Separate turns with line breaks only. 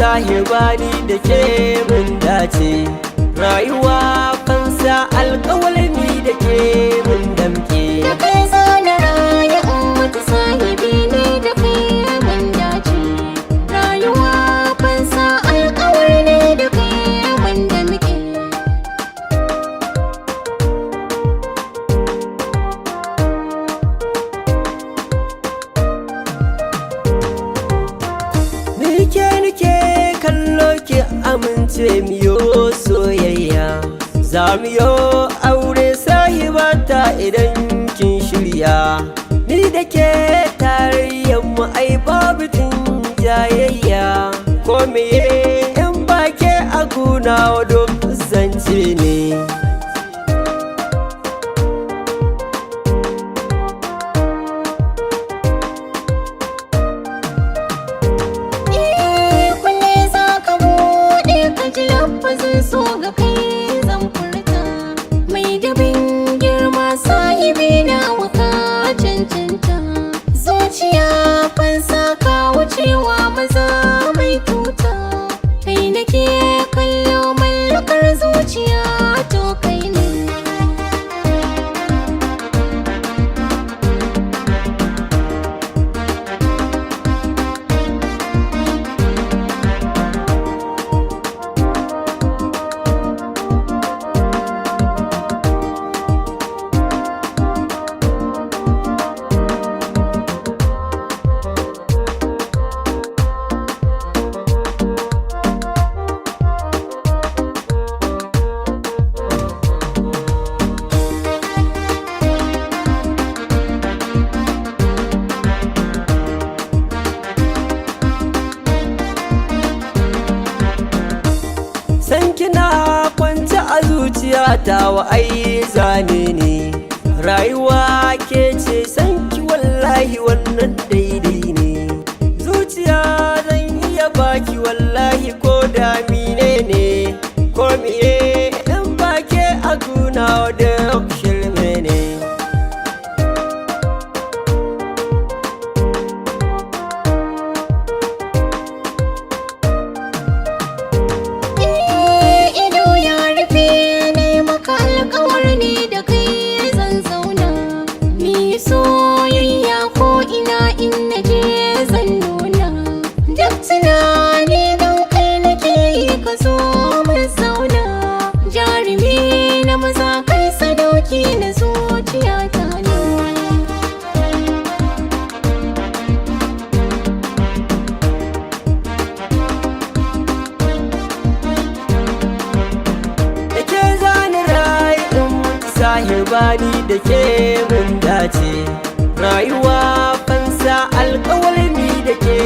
sahibani da ke mun dace. Rayuwa fansa alƙawalmi da ke mun damke.
Da kai zana raya in mutu sahibi ne da kai mun dace. Rayuwa fansa alƙawar ne da kai mun damke.
Nike kallo ki amince miyo soyayya. Za mu yo aure sahibata idan kin shirya. Ni da ke tarayyar mu ai babu tun jayayya. Ko meye in ba ke a guna duk zance ne.
Lafazin so ga kai zan furta, mai dabin girma sahibi na waka cancanta. Zuciya fansa ka wucewa maza mai tuta, kai nake kallo mallakar zuciya to kai ne.
San kina kwance a zuciyata wa ai zane ne. Rayuwa ke ce san ki wallahi wannan daidai ne. Zuciya zan iya baki wallahi ko da mine ne. Ko miye in ba ke a guna da shirme ne.
Soyayya ko ina in naje zan nuna. Duk tunani don kai nake yi ka zo mun zauna. Jarumi na maza kai sadauki na zuciyata ne.
Da ke zani rayu sahibani da ke mun dace. Rayuwa fansa alƙawalmi da ke